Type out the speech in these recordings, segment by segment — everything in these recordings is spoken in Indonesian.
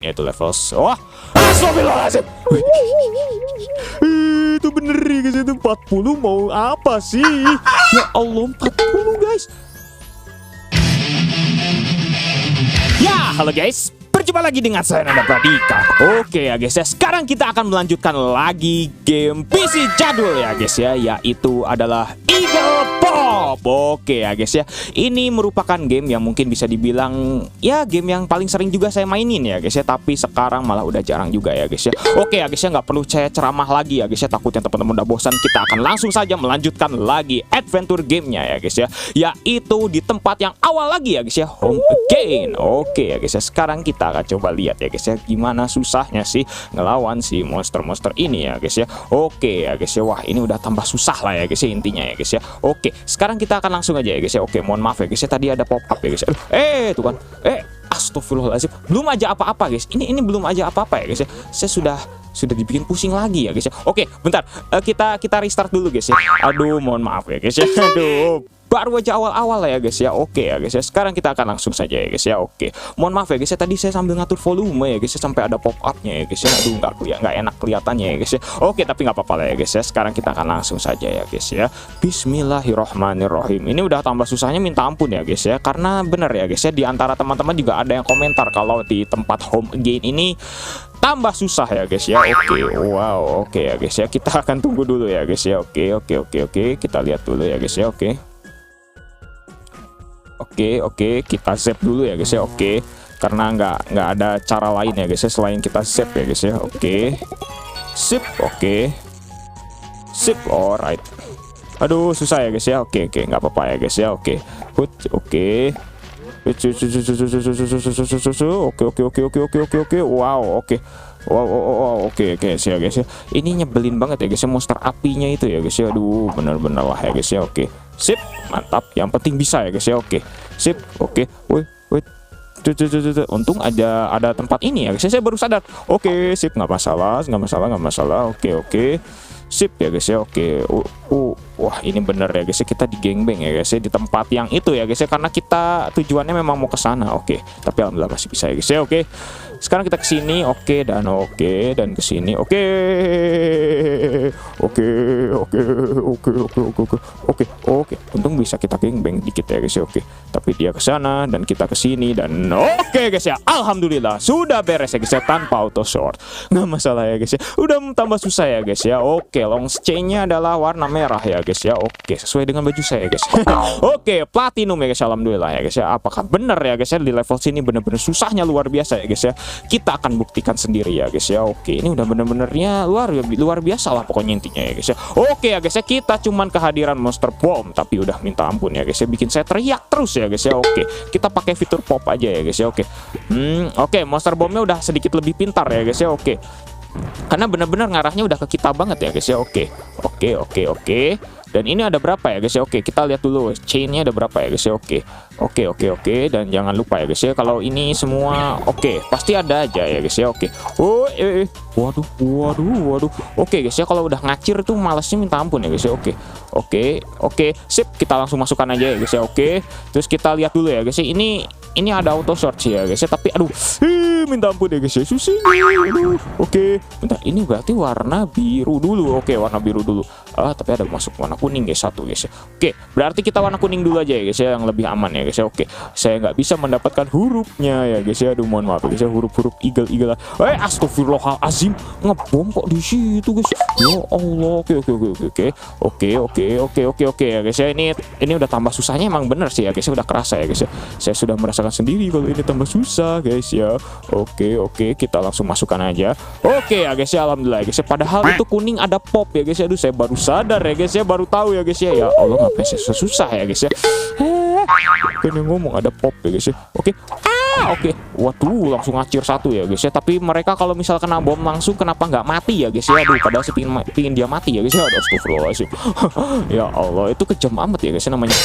yaitu level. Wah, astagfirullahaladzim. Itu bener ya guys, itu 40 mau apa sih? Ya Allah, 40 guys. Ya, halo guys, berjumpa lagi dengan saya Nanda Pradika. Oke ya guys ya, sekarang kita akan melanjutkan lagi game PC jadul ya guys ya, yaitu adalah Eagle Pop. Oke ya guys ya, ini merupakan game yang mungkin bisa dibilang ya game yang paling sering juga saya mainin ya guys ya, tapi sekarang malah udah jarang juga ya guys ya. Oke ya guys ya, nggak perlu saya ceramah lagi ya guys ya, takutnya teman-teman udah bosan. Kita akan langsung saja melanjutkan lagi adventure gamenya ya guys ya, yaitu di tempat yang awal lagi ya guys ya, home again. Oke ya guys ya, sekarang kita akan coba lihat ya guys ya, gimana susahnya sih ngelawan si monster-monster ini ya guys ya. Oke ya guys ya, wah ini udah tambah susah lah ya guys ya, intinya ya guys ya. Oke, sekarang kita akan langsung aja ya guys ya. Oke, mohon maaf ya guys ya, tadi ada pop up ya guys ya. Tuh kan, astagfirullahaladzim, belum aja apa-apa guys. Ini belum aja apa-apa ya guys ya. Saya sudah dibikin pusing lagi ya guys ya. Oke, bentar, kita restart dulu guys ya. Aduh, mohon maaf ya guys ya. Aduh, baru aja awal-awal ya guys ya. Oke ya guys ya, sekarang kita akan langsung saja ya guys ya. Oke, mohon maaf ya guys ya, tadi saya sambil ngatur volume ya guys ya, sampai ada pop upnya ya guys ya. Aduh, nggak enak kelihatannya ya guys ya. Oke, tapi nggak apa-apa lah ya guys ya. Sekarang kita akan langsung saja ya guys ya. Bismillahirrohmanirrohim. Ini udah tambah susahnya minta ampun ya guys ya, karena bener ya guys ya, di antara teman-teman juga ada yang komentar kalau di tempat home again ini tambah susah ya guys ya. Oke, wow, oke ya guys ya, kita akan tunggu dulu ya guys ya. Oke, kita lihat dulu ya guys ya. Oke, kita save dulu ya guys ya. Oke, karena nggak ada cara lain ya guys ya selain kita save ya guys ya. Oke, sip. Oke, sip. Alright. Aduh, susah ya guys ya. Oke, nggak apa-apa ya guys ya. Oke, oke. Oke. Wow, oke. Wow, oke ya guys ya. Ini nyebelin banget ya guys ya, monster apinya itu ya guys ya. Aduh, bener-bener lah ya guys ya. Oke, sip, mantap. Yang penting bisa ya guys ya. Oke, sip. Oke, wait. Untung ada tempat ini ya guys ya. Saya baru sadar. Oke, sip, nggak masalah. Oke. Sip ya guys ya. Oke. Wah, ini bener ya guys ya, kita di gangbang ya guys ya, di tempat yang itu ya guys ya, karena kita tujuannya memang mau ke sana. Oke, tapi alhamdulillah masih bisa ya guys ya. Oke, sekarang kita ke sini. Oke, dan ke sini. Oke. Untung bisa kita gangbang dikit ya guys ya. Oke, tapi dia ke sana dan kita ke sini, dan oke guys ya, alhamdulillah sudah beres ya guys ya, tanpa auto short. Nggak masalah ya guys ya, udah tambah susah ya guys ya. Oke, long chain-nya adalah warna merah ya guys ya. Oke, sesuai dengan baju saya guys. Oke, platinum ya guys, alhamdulillah ya guys ya. Apakah benar ya guys ya, di level sini bener-bener susahnya luar biasa ya guys ya. Kita akan buktikan sendiri ya guys ya. Oke, ini udah bener-benernya luar biasa lah pokoknya intinya ya guys ya. Oke ya guys ya, kita cuman kehadiran monster bomb tapi udah minta ampun ya guys ya, bikin saya teriak terus ya guys ya. Oke, kita pakai fitur pop aja ya guys ya. Oke. Oke, monster bombnya udah sedikit lebih pintar ya guys ya. Oke, karena benar-benar ngarahnya udah ke kita banget ya guys ya. Oke. Dan ini ada berapa ya guys ya? Oke, kita lihat dulu chainnya ada berapa ya guys ya. Oke. Dan jangan lupa ya guys ya, kalau ini semua pasti ada aja ya guys ya. Oke. Waduh. Oke guys ya, kalau udah ngacir tuh malesnya minta ampun ya guys ya. Oke. Sip, kita langsung masukkan aja ya guys ya. Oke. Terus kita lihat dulu ya guys ya. Ini ada auto short sih ya guys ya, tapi aduh, minta ampun ya guys ya, susah. Aduh. Oke, bentar, ini berarti warna biru dulu. Oke, warna biru dulu. Tapi ada masuk warna kuning guys, satu guys ya. Oke, berarti kita warna kuning dulu aja ya guys ya, yang lebih aman ya guys ya. Oke, saya nggak bisa mendapatkan hurufnya ya guys ya. Aduh, mohon maaf ya guys ya, huruf-huruf eagle. Astagfirullahalazim, ngebom kok di situ guys. Ya Allah. Oke ya guys ya. Ini udah tambah susahnya, emang bener sih ya guys ya, udah kerasa ya guys ya. Saya sudah merasakan sendiri kalau ini tambah susah guys ya. Oke, kita langsung masukkan aja. Oke ya guys ya, alhamdulillah ya guys ya. Padahal itu kuning ada pop ya guys ya. Aduh, saya baru sadar ya guys ya, baru tahu ya guys ya. Ya Allah, ngapain saya susah ya guys ya. Kan yang ngomong ada pop ya guys ya. Oke. Waduh, langsung ngacir satu ya guys ya. Tapi mereka kalau misal kena bom langsung, kenapa nggak mati ya guys ya? Aduh, padahal saya pingin dia mati ya guys ya. Aduh, astagfirullahaladzim. Ya Allah, itu kejam amat ya guys ya namanya.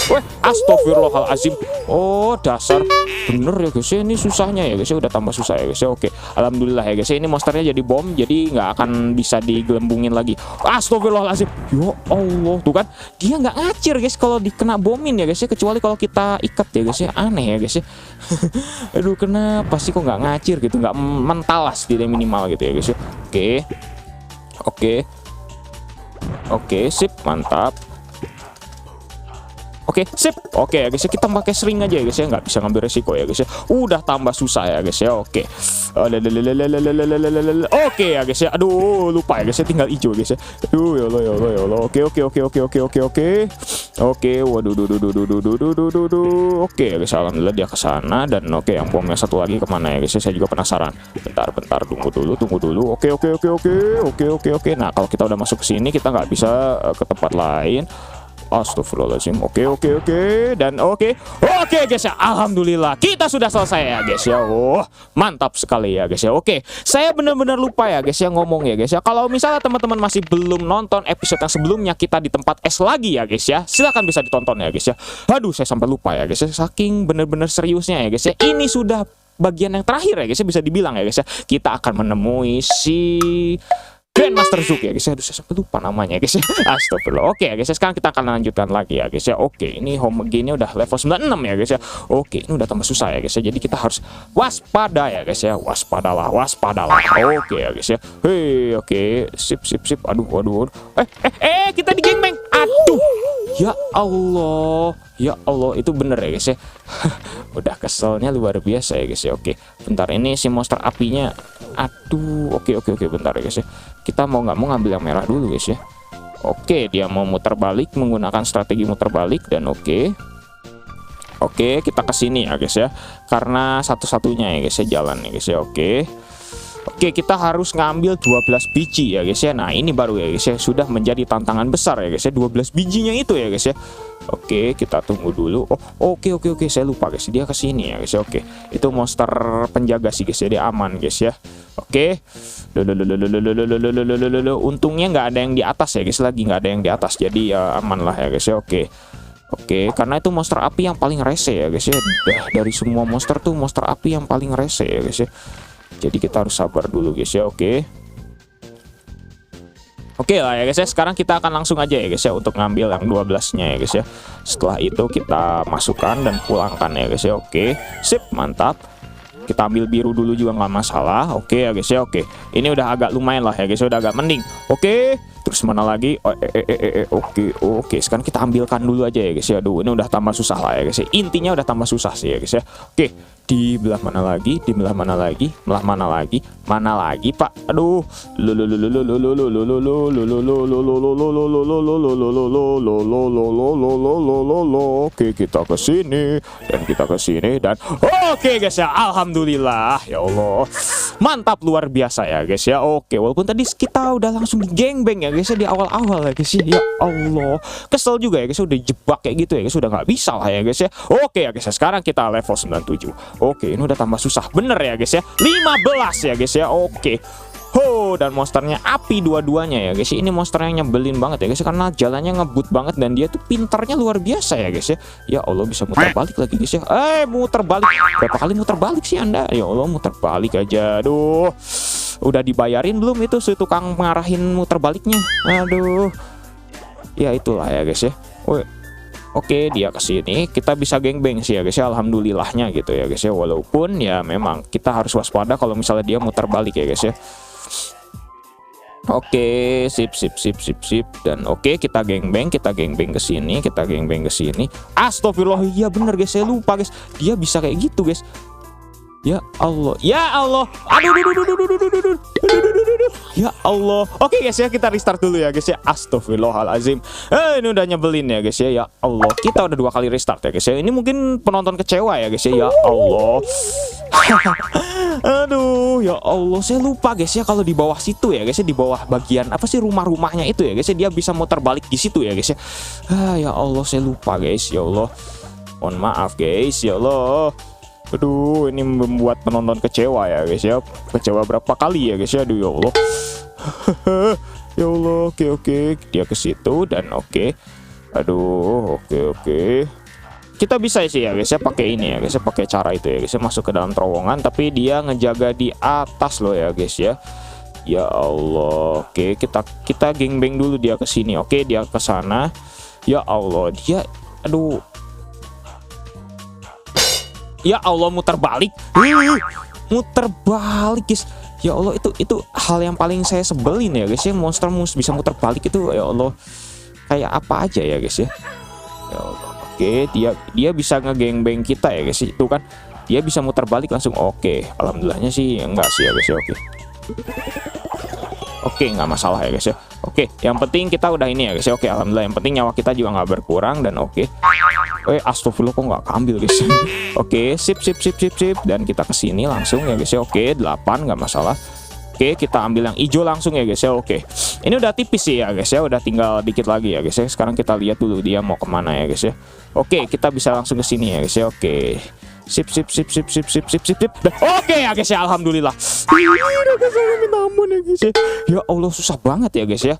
Astagfirullahaladzim. Oh, dasar. Bener ya guys ya, ini susahnya ya guys ya, udah tambah susah ya guys ya. Oke, alhamdulillah ya guys ya, ini monsternya jadi bom, jadi nggak akan bisa digelembungin lagi. Astagfirullahaladzim. Ya Allah, tuh kan, dia nggak ngacir guys kalau dikena bomin ya guys ya, kecuali kalau kita ikat ya guys ya. Aneh ya guys ya. Aduh, kenapa sih kok nggak ngacir gitu, nggak mentalas tidak minimal gitu ya guys ya. Oke, sip, mantap. Oke, sip. Oke ya guys ya, kita pakai sering aja ya guys ya, nggak bisa ngambil resiko ya guys ya. Udah tambah susah ya guys ya. Oke. Oke ya guys ya. Aduh, lupa ya guys ya, tinggal hijau guys ya. Aduh, ya Allah. Oke. Waduh. Oke ya guys, alhamdulillah dia ke sana. Dan oke, yang pomnya satu lagi kemana ya guys ya, saya juga penasaran. Bentar, tunggu dulu. Oke. Nah, kalau kita udah masuk ke sini, kita nggak bisa ke tempat lain. Astagfirullahaladzim. Oke. Dan oke guys ya, alhamdulillah kita sudah selesai ya guys ya. Mantap sekali ya guys ya. Oke, saya benar-benar lupa ya guys ya ngomong ya guys ya. Kalau misalnya teman-teman masih belum nonton episode yang sebelumnya, kita di tempat es lagi ya guys ya, silahkan bisa ditonton ya guys ya. Aduh, saya sampai lupa ya guys ya, saking benar-benar seriusnya ya guys ya. Ini sudah bagian yang terakhir ya guys ya, bisa dibilang ya guys ya. Kita akan menemui si Grandmaster Zook ya guys ya. Aduh, saya sampai lupa namanya guys ya. Astagfirullah. Oke ya guys ya, sekarang kita akan lanjutkan lagi ya guys ya. Oke, ini home game-nya udah level 96 ya guys ya. Oke, ini udah tambah susah ya guys ya. Jadi kita harus waspada ya guys ya. Waspadalah. Oke ya guys ya. Hei, oke. Sip. Aduh. Kita di gangbang. Aduh. Ya Allah, itu bener ya guys ya. Udah keselnya luar biasa ya guys ya. Oke, bentar, ini si monster apinya. Aduh, oke, bentar ya guys ya. Kita mau nggak mau ngambil yang merah dulu guys ya. Oke, dia mau muter balik menggunakan strategi muter balik. Dan oke, kita ke sini ya guys ya. Karena satu-satunya ya guys ya jalan ya guys ya. Oke, kita harus ngambil 12 biji ya guys ya. Nah, ini baru ya guys ya, sudah menjadi tantangan besar ya guys ya, 12 bijinya itu ya guys ya. Oke, kita tunggu dulu. Oke, saya lupa guys, dia ke sini ya guys ya. Oke, itu monster penjaga sih guys ya, dia aman guys ya. Oke. Untungnya nggak ada yang di atas ya guys, lagi nggak ada yang di atas, jadi ya aman lah ya guys ya. Oke, karena itu monster api yang paling rese ya guys ya. Dari semua monster tuh monster api yang paling rese ya guys ya. Jadi kita harus sabar dulu guys ya. Oke lah ya guys ya. Sekarang kita akan langsung aja ya guys ya untuk ngambil yang 12-nya ya guys ya. Setelah itu kita masukkan dan pulangkan ya guys ya. Oke, sip, mantap. Kita ambil biru dulu juga nggak masalah. Oke ya guys ya. Oke, ini udah agak lumayan lah ya guys ya, udah agak mending. Oke, terus mana lagi? Oke, sekarang kita ambilkan dulu aja ya guys ya. Aduh, ini udah tambah susah lah ya guys ya. Intinya udah tambah susah sih ya guys ya. Oke, di belah mana lagi? Mana lagi Pak? Aduh, oke, kita ke sini dan oke guys ya, alhamdulillah ya Allah, mantap luar biasa ya guys ya. Oke, walaupun tadi kita udah langsung di gangbang ya guys ya di awal-awal ya guys ya. Ya Allah, kesel juga ya guys, udah jebak kayak gitu ya guys, udah nggak bisa lah ya guys ya. Oke ya guys ya, sekarang kita level 97. Oke, ini udah tambah susah bener ya guys ya. 15 ya guys ya. Oke. Dan monsternya api dua-duanya ya guys. Ini monster yang nyebelin banget ya guys, karena jalannya ngebut banget dan dia tuh pinternya luar biasa ya guys ya. Ya Allah, bisa muter balik lagi guys ya. Muter balik. Berapa kali muter balik sih Anda? Ya Allah, muter balik aja. Aduh. Udah dibayarin belum itu si tukang ngarahin muter baliknya? Aduh. Ya itulah ya guys ya. Oke, dia ke sini, kita bisa gangbang sih ya guys ya, alhamdulillahnya gitu ya guys ya. Walaupun ya memang kita harus waspada kalau misalnya dia muter balik ya guys ya. Oke, sip. Dan oke, kita gangbang ke sini, Astagfirullah, iya bener guys, saya lupa guys. Dia bisa kayak gitu guys. Ya Allah. Aduh. Ya Allah. Oke guys ya, kita restart dulu ya guys ya. Astagfirullahalazim. Ini udah nyebelin ya guys ya. Ya Allah, kita udah 2 kali restart ya guys ya. Ini mungkin penonton kecewa ya guys ya. Ya Allah. Aduh, ya Allah, saya lupa guys ya, kalau di bawah situ ya guys ya, di bawah bagian apa sih rumah-rumahnya itu ya guys ya, dia bisa muter balik di situ ya guys ya. Ya Allah, saya lupa guys. Ya Allah, mohon maaf guys. Ya Allah. Aduh, ini membuat penonton kecewa ya guys ya. Kecewa berapa kali ya guys ya. Aduh, ya Allah. Ya Allah. Oke. Dia ke situ dan oke. Aduh, oke. Kita bisa sih ya guys ya pakai ini ya guys ya, pakai cara itu ya guys ya, masuk ke dalam terowongan tapi dia ngejaga di atas loh ya guys ya. Ya Allah. Oke, kita gangbang dulu dia ke sini. Oke, dia ke sana. Ya Allah, dia aduh. Ya Allah, muter balik. Muter balik guys. Ya Allah, itu hal yang paling saya sebelin ya guys ya. Monster bisa muter balik itu, ya Allah, kayak apa aja ya guys ya. Ya Allah. Oke, dia bisa ngegengbang kita ya guys. Itu kan dia bisa muter balik langsung. Oke, alhamdulillahnya sih enggak sih ya guys ya. Oke, nggak masalah ya guys ya. Oke, yang penting kita udah ini ya guys ya. Oke, alhamdulillah, yang penting nyawa kita juga nggak berkurang. Dan oke, astagfirullah, kok nggak ambil guys. Oke, sip. Dan kita kesini langsung ya guys ya. Oke, 8 nggak masalah. Oke, kita ambil yang hijau langsung ya guys ya. Oke, ini udah tipis sih ya guys ya. Udah tinggal dikit lagi ya guys ya. Sekarang kita lihat dulu dia mau kemana ya guys ya. Oke, kita bisa langsung ke sini ya guys ya. Oke, sip. Oke ya guys ya, alhamdulillah. Minta ampun ya guys ya. Ya Allah, susah banget ya guys ya.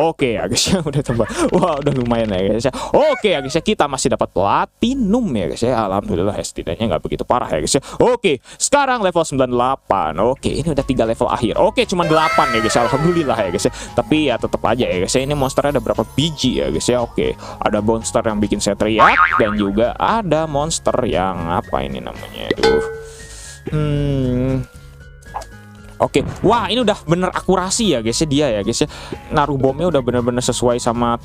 Oke ya guys ya, udah tambah. Wah, udah lumayan ya guys ya. Oke ya guys ya, kita masih dapat platinum ya guys ya. Alhamdulillah ya, setidaknya nggak begitu parah ya guys ya. Oke, sekarang level 98. Oke, ini udah 3 level akhir. Oke, cuma 8 ya guys ya. Alhamdulillah ya guys ya. Tapi ya tetap aja ya guys ya, ini monsternya ada berapa biji ya guys ya. Oke, ada monster yang bikin saya teriak, dan juga ada monster yang apa ini namanya, Oke, wah, ini udah bener akurasi ya guys ya, dia ya guys ya. Naruh bomnya udah bener-bener sesuai sama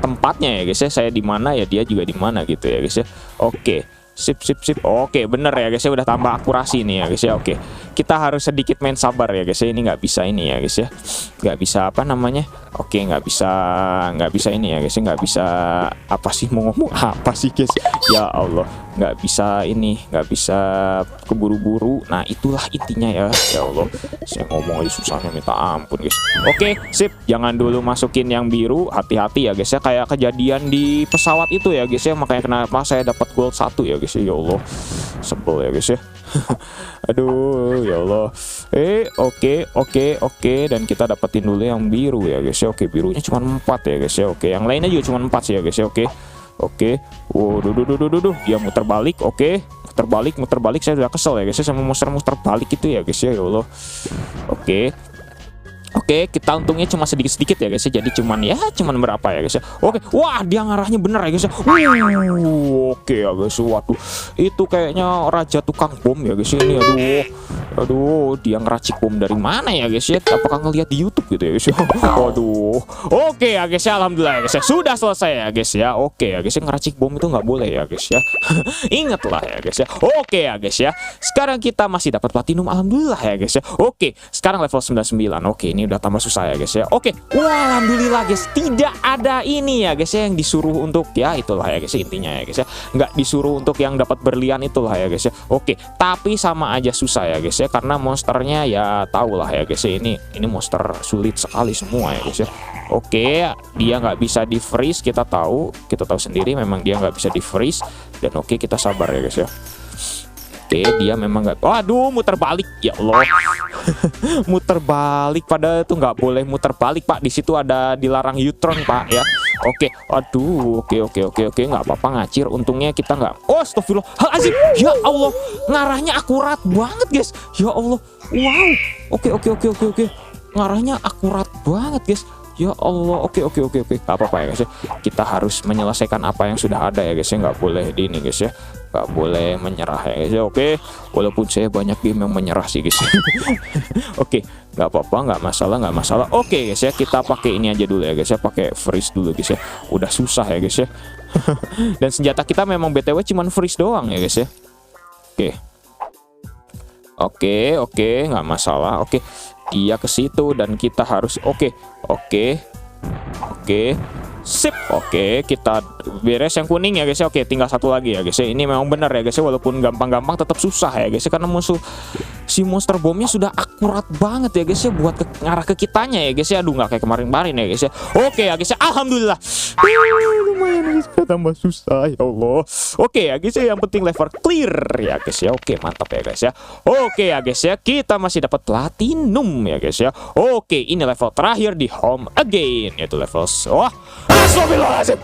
tempatnya ya guys ya. Saya di mana ya, dia juga di mana gitu ya guys ya. Oke, sip. Oke, bener ya guys ya, udah tambah akurasi nih ya guys ya. Oke, kita harus sedikit main sabar ya guys ya. Ini nggak bisa ini ya guys ya, nggak bisa apa namanya. Oke, nggak bisa ini ya guys ya. Nggak bisa apa sih, mau ngomong apa sih guys. Ya Allah, nggak bisa ini, nggak bisa keburu-buru. Nah, itulah intinya ya. Ya Allah, saya ngomong aja susahnya minta ampun guys. Oke, sip. Jangan dulu masukin yang biru, hati-hati ya guys ya. Kayak kejadian di pesawat itu ya guys ya. Makanya kenapa saya dapat gold 1 ya guys ya. Ya Allah, sebel ya guys ya. Aduh, ya Allah. Oke. Dan kita dapetin dulu yang biru ya guys ya. Oke, birunya cuma 4 ya guys ya. Oke, yang lainnya juga cuma 4 sih ya guys ya. Oke. Waduh, dia muter balik. Oke, muter balik. Saya udah kesel ya guys ya sama muter balik itu ya guys ya. Ya Allah. Oke, kita untungnya cuma sedikit-sedikit ya guys ya. Jadi cuman berapa ya guys ya. Oke, wah, dia ngarahnya bener ya guys ya. Oke ya guys, waduh, itu kayaknya raja tukang bom ya guys ini. Aduh, dia ngeracik bom dari mana ya guys ya? Apakah ngelihat di YouTube gitu ya guys ya? Waduh. Oke ya guys ya, alhamdulillah ya guys ya, sudah selesai ya guys ya. Oke ya guys ya, ngeracik bom itu nggak boleh ya guys ya. Ingatlah ya guys ya. Oke ya guys ya, sekarang kita masih dapat platinum, alhamdulillah ya guys ya. Oke, sekarang level 99. Oke, ini udah tambah susah ya guys ya. Oke, wah, alhamdulillah guys, tidak ada ini ya guys ya yang disuruh untuk, ya itulah ya guys ya, intinya ya guys ya, nggak disuruh untuk yang dapat berlian itulah ya guys ya. Oke, tapi sama aja susah ya guys ya, karena monsternya ya tau lah ya guys ya, ini monster sulit sekali semua ya guys ya. Oke, dia nggak bisa di freeze, kita tahu sendiri memang dia nggak bisa di freeze. Dan oke, kita sabar ya guys ya. Oke, dia memang nggak. Waduh, muter balik ya Allah. Muter balik, padahal itu nggak boleh muter balik pak. Di situ ada dilarang U-turn pak ya. Oke, aduh, oke, nggak apa-apa, ngacir. Untungnya kita nggak. Oh, astagfirullahaladzim. Ya Allah, ngarahnya akurat banget guys. Ya Allah, wow. Oke. Ngarahnya akurat banget guys. Ya Allah, oke. Gak apa-apa ya guys ya. Kita harus menyelesaikan apa yang sudah ada ya guys ya. Nggak boleh di ini guys ya. Nggak boleh menyerah ya guys ya. Oke, walaupun saya banyak game yang menyerah sih guys. Oke, nggak apa-apa, nggak masalah. Oke guys ya, kita pakai ini aja dulu ya guys ya. Pakai freeze dulu guys ya. Udah susah ya guys ya. Dan senjata kita memang BTW cuman freeze doang ya guys ya. Oke, nggak masalah. Oke, dia ke situ dan kita harus oke. Sip. Oke, kita beres yang kuning ya guys ya. Oke, tinggal satu lagi ya guys ya. Ini memang benar ya guys ya, walaupun gampang-gampang tetap susah ya guys ya, karena si monster bomnya sudah akurat banget ya guys ya, buat ngarah ke kitanya ya guys ya. Aduh, nggak kayak kemarin-kemarin ya guys ya. Oke ya guys ya, alhamdulillah. Lumayan guys, tambah susah ya Allah. Oke ya guys ya, yang penting level clear ya guys ya. Oke, mantap ya guys ya. Oke ya guys ya, kita masih dapat platinum ya guys ya. Oke, ini level terakhir di home again, yaitu level astagfirullahaladzim.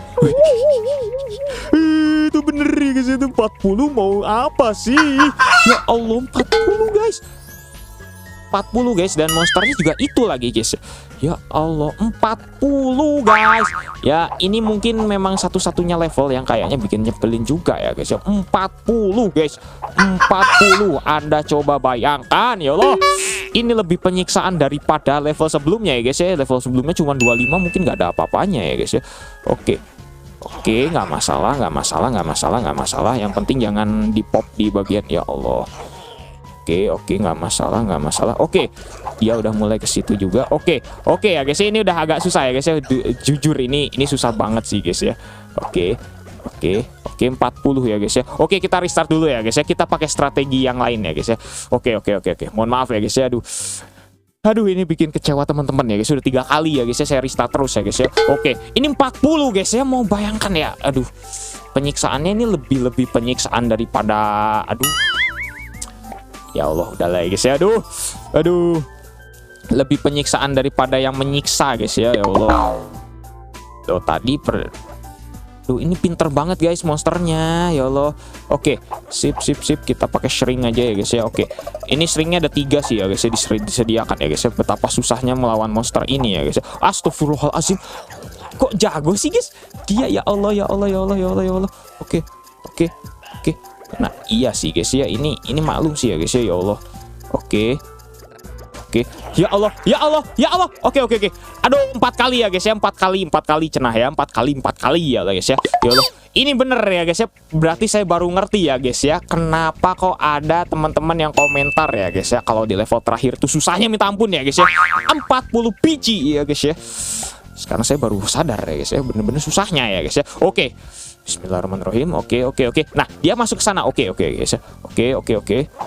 Itu bener ya guys, itu 40 mau apa sih? Ya Allah, 40 guys. 40 guys, dan monsternya juga itu lagi guys. Ya Allah, 40 guys. Ya ini mungkin memang satu-satunya level yang kayaknya bikin nyebelin juga ya guys ya. 40 guys, 40. Anda coba bayangkan ya Allah. Ini lebih penyiksaan daripada level sebelumnya ya guys ya. Level sebelumnya cuma 25, mungkin nggak ada apa-apanya ya guys ya. Oke, nggak masalah, nggak masalah. Yang penting jangan di pop di bagian, ya Allah. Oke, nggak masalah. Oke, dia udah mulai ke situ juga. Oke ya guys, ini udah agak susah ya guys ya. Jujur ini susah banget sih guys ya. Oke, 40 ya guys ya. Oke, kita restart dulu ya guys ya. Kita pakai strategi yang lain ya guys ya. Oke. Mohon maaf ya guys ya. Aduh, ini bikin kecewa teman-teman ya guys. Sudah 3 kali ya guys ya saya restart terus ya guys ya. Oke, ini 40 guys ya. Mau bayangkan ya. Aduh, penyiksaannya ini lebih penyiksaan daripada, aduh. Ya Allah, udahlah ya guys ya. Aduh. Lebih penyiksaan daripada yang menyiksa guys ya. Ya Allah. Tuh tadi ini pinter banget guys monsternya. Ya Allah. Oke, sip. Kita pakai shrink aja ya guys ya. Oke. Ini shrinknya ada 3 sih ya guys ya, disediakan ya guys ya. Betapa susahnya melawan monster ini ya guys ya. Astagfirullahalazim. Kok jago sih guys? Dia, ya Allah. Oke. Nah, iya sih guys ya. Ini maklum sih ya guys ya. Ya Allah. Oke. Ya Allah. Oke. Aduh, 4 kali ya guys ya. 4 kali cenah ya. 4 kali ya guys ya. Ya Allah. Ini bener ya guys ya. Berarti saya baru ngerti ya guys ya, kenapa kok ada teman-teman yang komentar ya guys ya, kalau di level terakhir tuh susahnya minta ampun ya guys ya. 40 biji ya guys ya. Sekarang saya baru sadar ya guys ya, bener-bener susahnya ya guys ya. Oke. Bismillahirrahmanirrahim. Oke. Nah, dia masuk ke sana. Oke guys ya. Oke.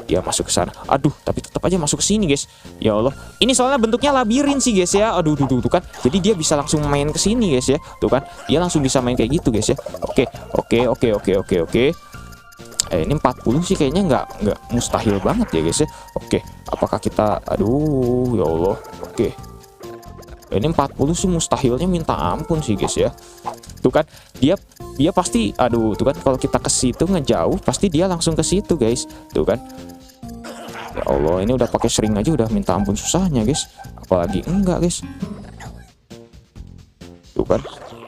Dia masuk ke sana. Aduh, tapi tetap aja masuk ke sini guys. Ya Allah. Ini soalnya bentuknya labirin sih guys ya. Aduh, tuh kan. Jadi dia bisa langsung main ke sini guys ya. Tuh kan. Dia langsung bisa main kayak gitu guys ya. Oke. Ini 40 sih kayaknya nggak mustahil banget ya guys ya. Oke. Apakah kita, aduh, ya Allah. Oke. Ini 40 sih mustahilnya minta ampun sih guys ya. Tuh kan, dia pasti, aduh, tuh kan, kalau kita ke situ ngejauh pasti dia langsung ke situ guys. Tuh kan. Ya Allah, ini udah pakai shrink aja udah minta ampun susahnya guys. Apalagi enggak guys. Tuh kan,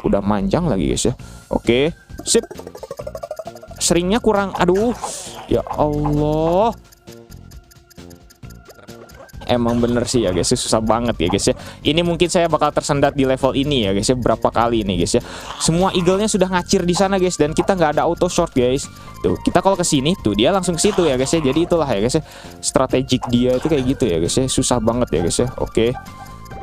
udah manjang lagi guys ya. Oke, sip. Shrinknya kurang, aduh. Ya Allah. Emang bener sih ya guys ya, susah banget ya guys ya. Ini mungkin saya bakal tersendat di level ini ya guys ya, berapa kali ini guys ya. Semua eagle-nya sudah ngacir di sana guys, dan kita nggak ada auto short guys. Tuh, kita kalau ke sini tuh dia langsung ke situ ya guys ya. Jadi itulah ya guys ya, strategik dia itu kayak gitu ya guys ya. Susah banget ya guys ya. Oke.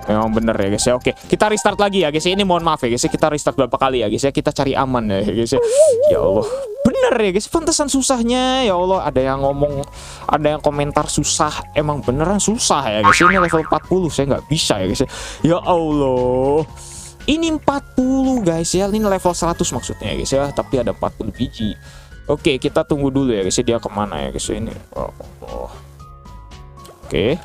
Memang bener ya guys ya. Oke, kita restart lagi ya guys ya. Ini mohon maaf ya guys ya, kita restart berapa kali ya guys ya. Kita cari aman ya guys ya. Ya Allah, bener ya guys, pantesan susahnya. Ya Allah, ada yang ngomong, ada yang komentar susah. Emang beneran susah ya guys. Ini level 40 saya nggak bisa ya guys ya. Ya Allah, ini 40 guys ya. Ini level 100 maksudnya ya guys ya. Tapi ada 40 biji. Oke, kita tunggu dulu ya guys ya, dia kemana ya guys ya ini. Oh. Oke,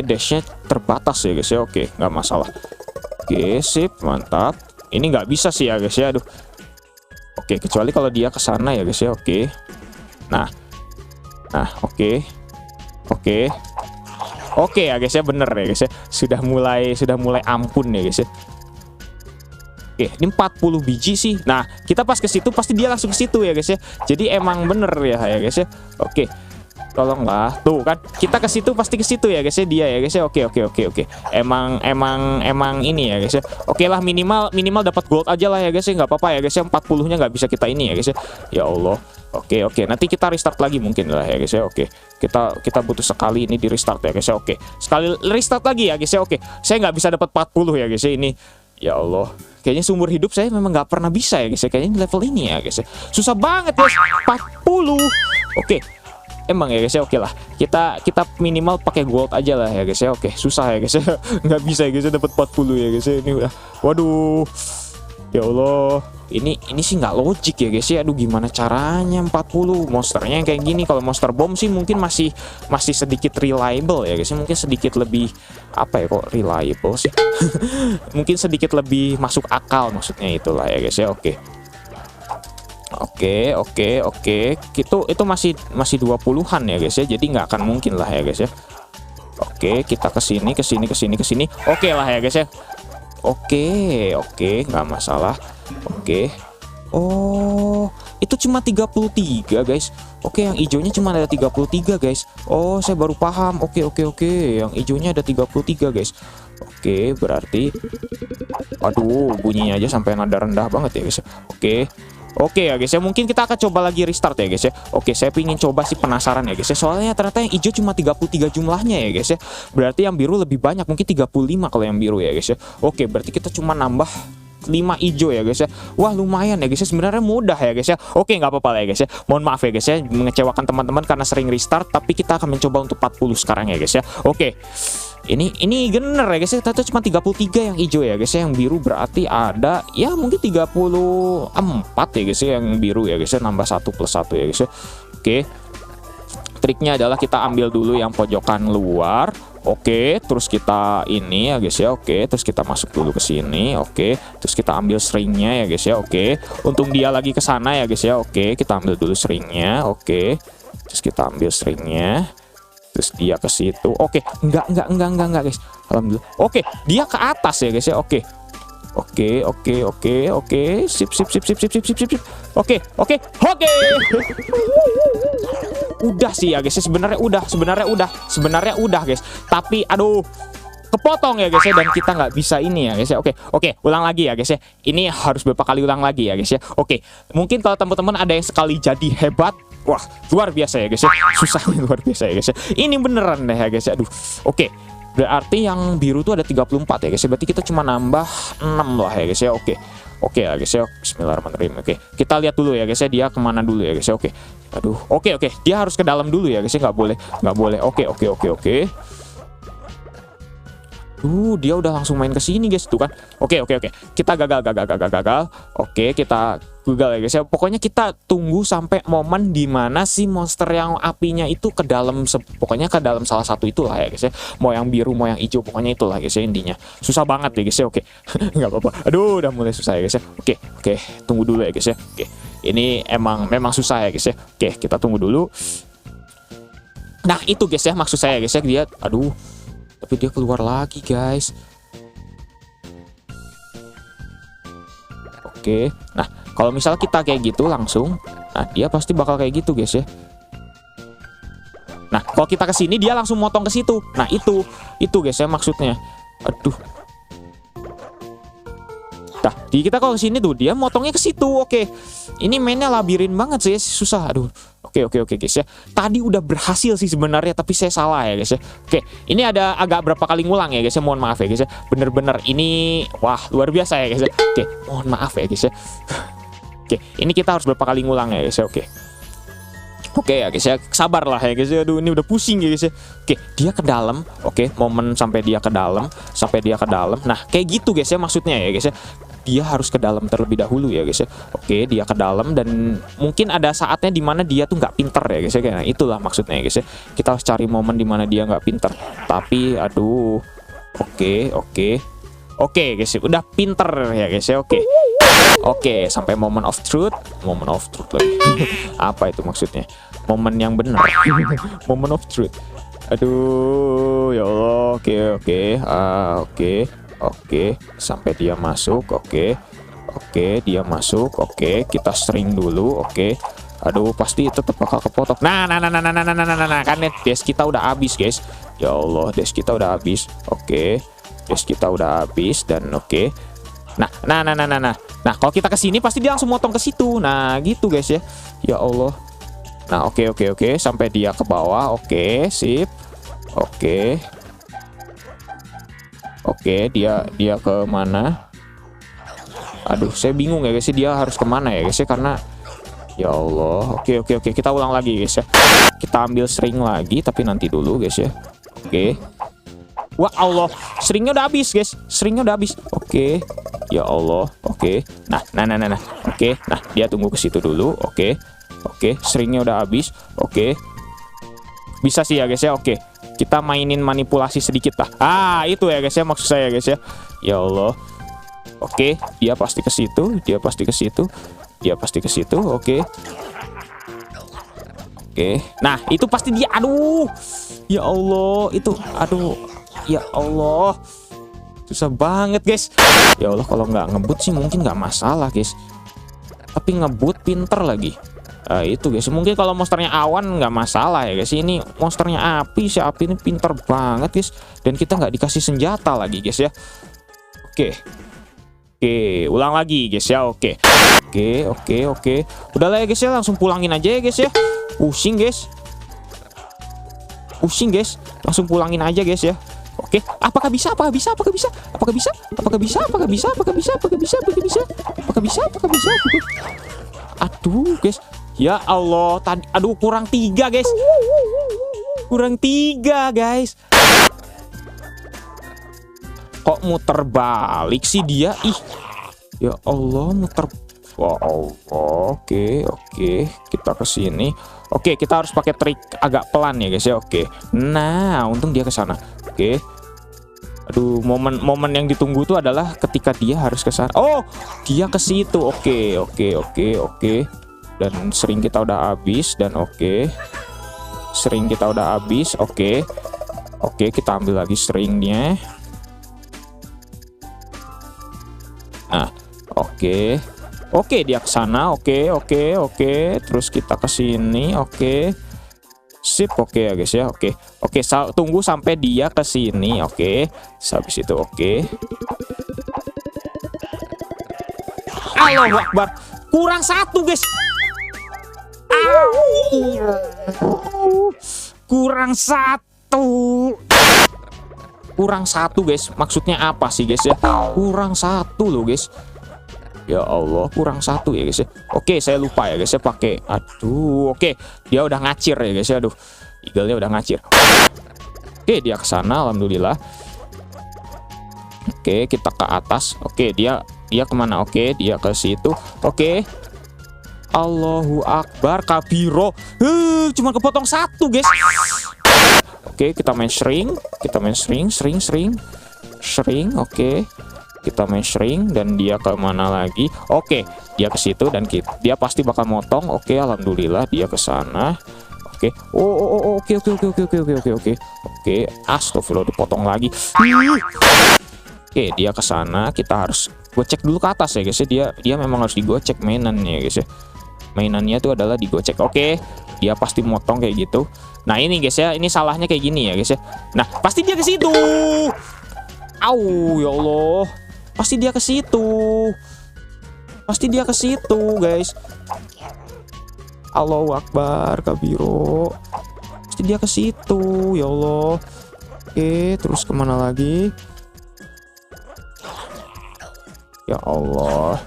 dashnya terbatas ya guys ya. Oke, nggak masalah. Oke, sip, mantap. Ini nggak bisa sih ya guys ya. Aduh. Oke, kecuali kalau dia ke sana ya guys ya. Oke. Nah, oke. Oke ya guys ya, bener ya guys ya. Sudah mulai ampun ya guys ya. Oke, ini 40 biji sih. Nah, kita pas ke situ pasti dia langsung ke situ ya guys ya. Jadi emang bener ya guys ya. Oke. Tolong lah, tuh kan, kita ke situ pasti ke situ ya guys ya, dia ya guys ya. Oke. Emang ini ya guys ya. Oke lah, minimal dapat gold aja lah ya guys ya, nggak apa-apa ya guys ya. 40-nya nggak bisa kita ini ya guys ya. Ya Allah. Oke, nanti kita restart lagi mungkin lah ya guys ya. Oke, kita butuh sekali ini di restart ya guys ya. Oke, sekali restart lagi ya guys ya. Oke, saya nggak bisa dapat 40 ya guys ya ini. Ya Allah, kayaknya seumur hidup saya memang nggak pernah bisa ya guys ya. Kayaknya level ini ya guys ya, susah banget guys. 40. Oke. Emang ya guys ya. Oke lah, kita minimal pakai gold aja lah ya guys ya. Oke, susah ya guys ya. Nggak bisa ya guys ya dapat 40 ya guys ya. Ini udah, waduh, ya Allah, ini sih nggak logik ya guys ya. Aduh, gimana caranya 40 monsternya yang kayak gini. Kalau monster bomb sih mungkin masih sedikit reliable ya guys ya. Mungkin sedikit lebih, apa ya, kok reliable sih. Mungkin sedikit lebih masuk akal maksudnya, itulah ya guys ya. Oke. Oke, oke, oke. Itu masih 20-an ya guys ya. Jadi nggak akan mungkin lah ya guys ya. Oke, kita ke sini, ke sini, ke sini, ke sini. Oke lah ya guys ya. Oke, oke, nggak masalah. Oke. Oh, itu cuma 33 guys. Oke, yang hijaunya cuma ada 33 guys. Oh, saya baru paham. Oke, oke, oke. Yang hijaunya ada 33 guys. Oke, berarti aduh, bunyinya aja sampai nada rendah banget ya guys. Oke. Oke ya guys ya, mungkin kita akan coba lagi restart ya guys ya. Oke, saya pingin coba sih, penasaran ya guys ya. Soalnya ternyata yang hijau cuma 33 jumlahnya ya guys ya. Berarti yang biru lebih banyak, mungkin 35 kalau yang biru ya guys ya. Oke, berarti kita cuma nambah 5 hijau ya guys ya. Wah, lumayan ya guys ya, sebenarnya mudah ya guys ya. Oke, nggak apa-apa lah ya guys ya. Mohon maaf ya guys ya, mengecewakan teman-teman karena sering restart. Tapi kita akan mencoba untuk 40 sekarang ya guys ya. Oke. Ini bener ya guys ya, ternyata cuma 33 yang hijau ya guys ya. Yang biru berarti ada ya mungkin 34 ya guys ya, yang biru ya guys ya, nambah 1 plus 1 ya guys ya. Oke. Triknya adalah kita ambil dulu yang pojokan luar. Oke, terus kita ini ya guys ya. Oke, terus kita masuk dulu ke sini. Oke, terus kita ambil stringnya ya guys ya. Oke, untung dia lagi ke sana ya guys ya. Oke, kita ambil dulu stringnya. Oke, terus kita ambil stringnya. Terus dia ke situ. Oke, enggak guys. Alhamdulillah. Oke, dia ke atas ya guys ya. Oke. Oke. Sip. Oke. Udah sih ya guys ya, sebenarnya udah guys. Tapi aduh, kepotong ya guys ya, dan kita nggak bisa ini ya guys ya. Oke, ulang lagi ya guys ya. Ini harus berapa kali ulang lagi ya guys ya. Oke, mungkin kalau teman-teman ada yang sekali jadi hebat, wah luar biasa ya guys ya. Susahnya luar biasa ya guys ya. Ini beneran deh ya guys ya. Aduh. Oke, berarti yang biru tuh ada 34 ya guys ya. Berarti kita cuma nambah 6 lah ya guys ya. Oke ya guys ya. Bismillahirrahmanirrahim. Oke, kita lihat dulu ya guys ya, dia kemana dulu ya guys ya. Oke. Aduh. Oke. Dia harus ke dalam dulu ya guys ya. Nggak boleh. Oke. Dia udah langsung main ke sini guys, tuh kan. Oke. Kita gagal. Oke, kita gagal ya guys ya. Pokoknya kita tunggu sampai momen dimana si monster yang apinya itu ke dalam, pokoknya ke dalam salah satu itulah ya guys ya. Mau yang biru, mau yang hijau, pokoknya itulah guys ya intinya. Susah banget ya guys ya. Oke. Nggak apa-apa. Aduh, udah mulai susah ya guys ya. Oke. Tunggu dulu ya guys ya. Oke. Ini memang susah ya guys ya. Oke, kita tunggu dulu. Nah, itu guys ya, maksud saya guys ya, dia aduh. Tapi dia keluar lagi guys. Oke. Nah, kalau misal kita kayak gitu langsung, nah dia pasti bakal kayak gitu guys ya. Nah, kalau kita ke sini dia langsung motong ke situ. Nah, itu guys ya maksudnya. Aduh. Nah, kita kalau ke sini tuh dia motongnya ke situ. Oke. Ini mainnya labirin banget sih, susah. Aduh. Oke guys ya. Tadi udah berhasil sih sebenarnya, tapi saya salah ya guys ya. Oke, ini ada agak berapa kali ngulang ya guys ya. Mohon maaf ya guys ya. Bener-bener ini wah luar biasa ya guys ya. Oke, mohon maaf ya guys ya. Oke, ini kita harus berapa kali ngulang ya guys ya. Oke ya guys ya, sabar lah ya guys ya. Aduh, ini udah pusing ya guys ya. Oke, dia ke dalam. Oke, momen sampai dia ke dalam. Nah, kayak gitu guys ya maksudnya ya guys ya. Dia harus ke dalam terlebih dahulu ya guys ya. Oke, dia ke dalam dan mungkin ada saatnya dimana dia tuh nggak pinter ya guys ya. Nah, itulah maksudnya ya guys ya. Kita harus cari momen dimana dia nggak pinter. Tapi aduh. Oke guys ya, udah pinter ya guys ya. Oke, sampai moment of truth lagi. Apa itu maksudnya? Momen yang benar. Moment of truth. Aduh, ya Allah. Oke, sampai dia masuk. Oke, dia masuk. Oke, kita string dulu. Oke. Aduh, pasti tetap bakal kepotong. Nah, kan dash kita udah habis, guys. Ya Allah, dash kita udah habis. Oke. Dash kita udah habis dan oke. Nah. Nah, kalau kita ke sini pasti dia langsung motong ke situ. Nah, gitu, guys ya. Ya Allah. Nah, oke. Sampai dia ke bawah. Oke, sip. Oke, dia ke mana? Aduh, saya bingung ya guys, dia harus kemana ya guys ya, karena ya Allah. Oke, kita ulang lagi guys ya. Kita ambil string lagi, tapi nanti dulu guys ya. Oke. Wah Allah, stringnya udah habis guys, Oke, ya Allah. Oke. Nah. Oke, nah dia tunggu ke situ dulu. Oke, stringnya udah habis. Oke. Bisa sih ya guys ya. Oke. Kita mainin manipulasi sedikit lah. Ah, itu ya guys ya maksud saya guys ya. Ya Allah. Oke, dia pasti ke situ. dia pasti ke situ. Oke. Oke. Nah, itu pasti dia. Aduh. Ya Allah, itu aduh. Ya Allah. Susah banget, guys. Ya Allah, kalau nggak ngebut sih mungkin nggak masalah, guys. Tapi ngebut pinter lagi. Itu guys, mungkin kalau monsternya awan nggak masalah ya guys. Ini monsternya api, si api ini pinter banget guys. Dan kita nggak dikasih senjata lagi guys ya. Oke. Oke, ulang lagi guys ya. Oke. Oke. Udah lah ya guys ya, langsung pulangin aja ya guys ya. Pusing guys. Langsung pulangin aja guys ya. Oke, apakah bisa? Aduh guys, ya Allah, tadi aduh kurang 3 guys. Guys. Kok muter balik sih dia? Ih. Ya Allah, muter. Wow. Oke. Kita ke sini. Oke, kita harus pakai trik agak pelan ya guys ya. Oke. Nah, untung dia ke sana. Oke. Aduh, momen yang ditunggu itu adalah ketika dia harus ke sana. Oh, dia ke situ. Oke. Dan sering kita udah habis dan oke. Oke, kita ambil lagi stringnya. Nah, oke. Oke, dia ke sana. Oke. Terus kita ke sini. Oke. Sip, oke ya guys ya. Oke, tunggu sampai dia ke sini. Oke. Habis itu oke. Allahu Akbar. Kurang 1 guys. Kurang satu guys. Maksudnya apa sih guys ya? Kurang 1 loh guys. Ya Allah, kurang 1 ya guys ya. Oke, saya lupa ya guys ya pakai. Aduh, oke. Dia udah ngacir ya guys ya. Aduh, eagle-nya udah ngacir. Oke, dia ke sana alhamdulillah. Oke, kita ke atas. Oke, dia kemana? Oke, dia ke situ. Oke. Allahu Akbar kabiro. Cuma kepotong 1 guys. Oke, kita main shrink. Oke. Kita main shrink dan dia ke mana lagi? Oke, dia ke situ dan dia pasti bakal motong. Oke, alhamdulillah dia ke sana. Oke. Oke. Astagfirullah, dipotong lagi. Oke, dia ke sana. Kita harus gocek dulu ke atas ya guys ya. Dia memang harus digocek mainannya guys ya. Mainannya itu adalah digocek. Oke, dia pasti motong kayak gitu. Nah, ini guys ya, ini salahnya kayak gini ya guys ya. Nah, pasti dia ke situ. Au, ya Allah. Pasti dia ke situ, guys. Allahu Akbar kabiro. Pasti dia ke situ, ya Allah. Oke, terus kemana lagi? Ya Allah.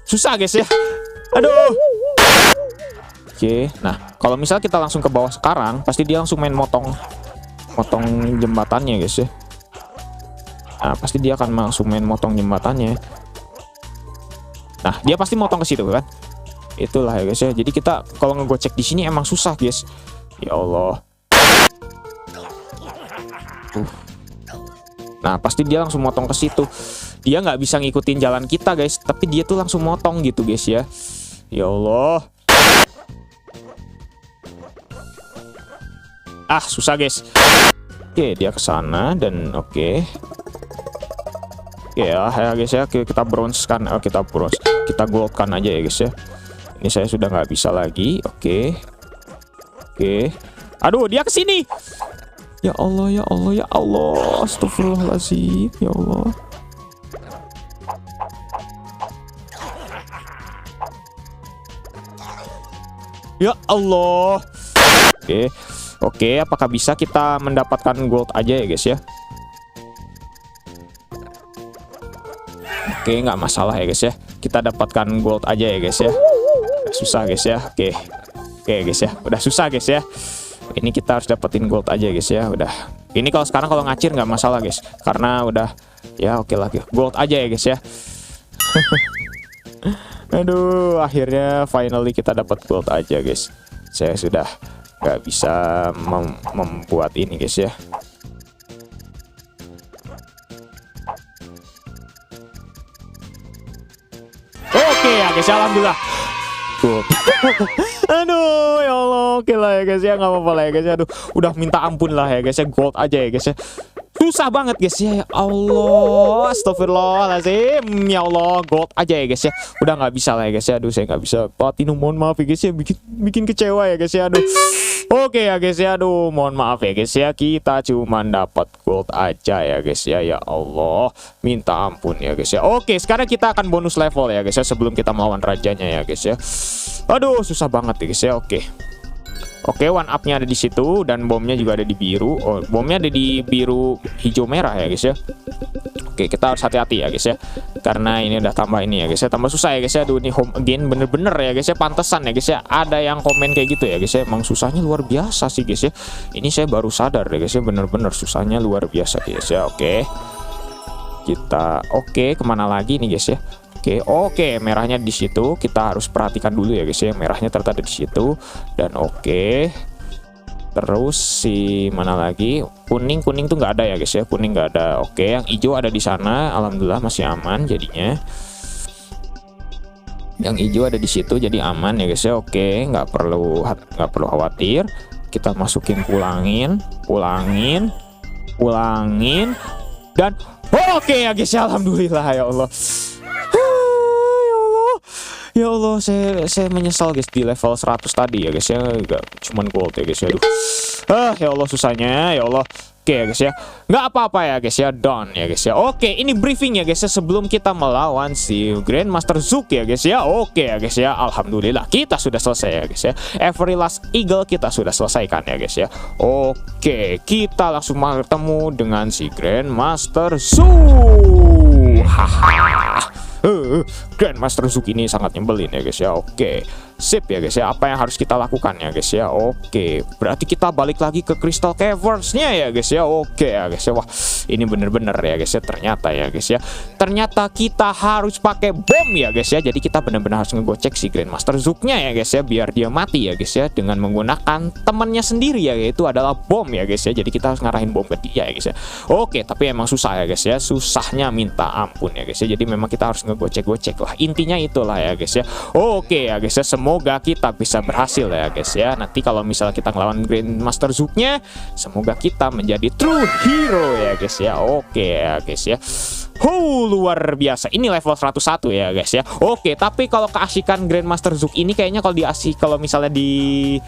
Susah, guys ya. Aduh. Oke, nah kalau misal kita langsung ke bawah sekarang, pasti dia langsung main motong jembatannya, guys ya. Nah, pasti dia akan langsung main motong jembatannya. Nah, dia pasti motong ke situ kan? Itulah ya guys ya. Jadi kita kalau ngegocek di sini emang susah, guys. Ya Allah. Nah, pasti dia langsung motong ke situ. Dia nggak bisa ngikutin jalan kita, guys. Tapi dia tuh langsung motong gitu, guys ya. Ya Allah. Susah, guys. Oke, dia ke sana dan oke. Ya guys ya, kita bronze kan. Kita gold kan aja ya guys ya. Ini saya sudah nggak bisa lagi. Oke. Aduh, dia ke sini. Ya Allah. Astagfirullahaladzim. Ya Allah. Ya Allah. Oke, apakah bisa kita mendapatkan gold aja ya guys ya? Oke, nggak masalah ya guys ya. Kita dapatkan gold aja ya guys ya. Susah guys ya. Oke guys ya. Udah susah guys ya. Ini kita harus dapetin gold aja guys ya. Udah. Ini kalau sekarang kalau ngacir nggak masalah guys. Karena udah ya oke lagi. Gold aja ya guys ya. Aduh, akhirnya finally kita dapat gold aja guys. Saya sudah nggak bisa membuat ini guys ya. guys, alhamdulillah. Gold. Aduh, ya Allah, oke lah ya guys ya, nggak apa-apa lah ya guys ya. Aduh, udah minta ampun lah ya guys ya, gold aja ya guys ya. Susah banget guys ya, ya Allah, astagfirullahaladzim, ya Allah, gold aja ya guys ya. Udah nggak bisa lah ya guys ya, aduh saya nggak bisa platinum, mohon maaf ya guys ya, bikin kecewa ya guys ya, aduh. Oke ya guys ya, aduh mohon maaf ya guys ya, kita cuman dapat gold aja ya guys ya, ya Allah, minta ampun ya guys ya. Oke, sekarang kita akan bonus level ya guys ya, sebelum kita melawan rajanya ya guys ya. Aduh, susah banget ya guys ya, oke. Oke, one up-nya ada di situ dan bomnya juga ada di biru. Oh, bomnya ada di biru hijau merah ya guys ya. Oke, kita harus hati-hati ya guys ya. Karena ini udah tambah ini ya guys ya, tambah susah ya guys ya. Aduh, ini home again bener-bener ya guys ya, pantesan ya guys ya. Ada yang komen kayak gitu ya guys ya. Emang susahnya luar biasa sih guys ya. Ini saya baru sadar ya guys ya, bener-bener susahnya luar biasa guys ya. Oke. Kita kemana lagi nih guys ya? Oke, merahnya di situ. Kita harus perhatikan dulu ya guys ya. Merahnya ternyata ada di situ. Dan oke. Terus si mana lagi? Kuning tuh nggak ada ya guys ya. Kuning nggak ada. Oke, yang hijau ada di sana. Alhamdulillah masih aman jadinya. Yang hijau ada di situ jadi aman ya guys ya. Oke, nggak perlu khawatir. Kita masukin pulangin dan oke ya guys ya, alhamdulillah ya Allah. Ya Allah, saya menyesal guys di level 100 tadi ya guys ya, nggak cuman gold ya guys ya. Aduh. Ya Allah susahnya ya Allah. Oke ya guys ya, nggak apa-apa ya guys ya, done ya guys ya. Oke, ini briefing ya guys ya sebelum kita melawan si Grandmaster Zook ya guys ya. Oke ya guys ya, alhamdulillah kita sudah selesai ya guys ya. Every last eagle kita sudah selesaikan ya guys ya. Oke, kita langsung bertemu dengan si Grandmaster Zook. Haha. Grandmaster Zook ini sangat nyebelin ya guys ya. Oke, sip ya guys ya. Apa yang harus kita lakukan ya guys ya? Oke, berarti kita balik lagi ke Crystal Caverns-nya ya guys ya. Oke ya guys ya. Wah, ini bener-bener ya guys ya. Ternyata ya guys ya, ternyata kita harus pakai bom ya guys ya. Jadi kita bener-bener harus ngegocek si Grandmaster Zook-nya ya guys ya, biar dia mati ya guys ya, dengan menggunakan temannya sendiri ya, yaitu adalah bom ya guys ya. Jadi kita harus ngarahin bom ke dia ya guys ya. Oke, tapi emang susah ya guys ya. Susahnya minta ampun ya guys ya. Jadi memang kita harus ngegocek-gocek lah. Intinya itulah ya guys ya. Oke ya guys ya, semoga kita bisa berhasil ya guys ya. Nanti kalau misalnya kita ngelawan Grandmaster Zook-nya, semoga kita menjadi true hero ya guys ya. Oke ya guys ya. Luar biasa. Ini level 101 ya guys ya. Oke, tapi kalau keasikan Grandmaster Zook ini kayaknya kalau misalnya di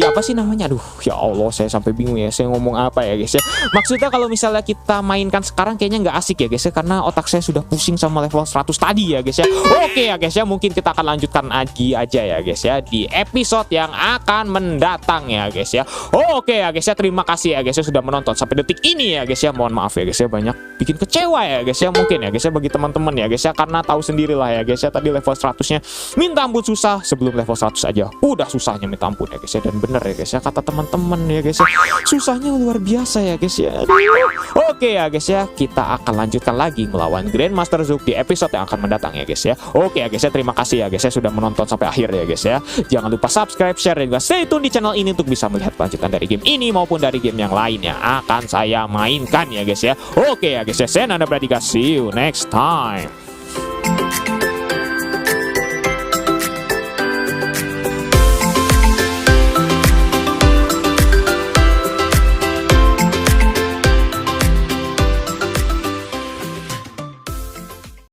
apa sih namanya, aduh ya Allah, saya sampai bingung ya saya ngomong apa ya guys ya. Maksudnya kalau misalnya kita mainkan sekarang kayaknya nggak asik ya guys ya, karena otak saya sudah pusing sama level 100 tadi ya guys ya. Oke ya guys ya, mungkin kita akan lanjutkan lagi aja ya guys ya di episode yang akan mendatang ya guys ya. Oke ya guys ya, terima kasih ya guys ya sudah menonton sampai detik ini ya guys ya. Mohon maaf ya guys ya, banyak bikin kecewa ya guys ya mungkin ya guys ya bagi teman-teman ya guys ya, karena tahu sendirilah ya guys ya, tadi level 100-nya minta ampun susah. Sebelum level 100 aja udah susahnya minta ampun ya guys ya. Dan bener ya guys ya kata teman-teman ya guys ya, susahnya luar biasa ya guys ya. Oke ya guys ya, kita akan lanjutkan lagi melawan Grandmaster Zook di episode yang akan mendatang ya guys ya. Oke ya guys ya, terima kasih ya guys ya sudah menonton sampai akhir ya guys ya. Jangan lupa subscribe, share, dan juga stay tune di channel ini untuk bisa melihat kelanjutan dari game ini maupun dari game yang lain yang akan saya mainkan ya guys ya. Oke ya guys ya, saya Nanda Pradika, see you next time.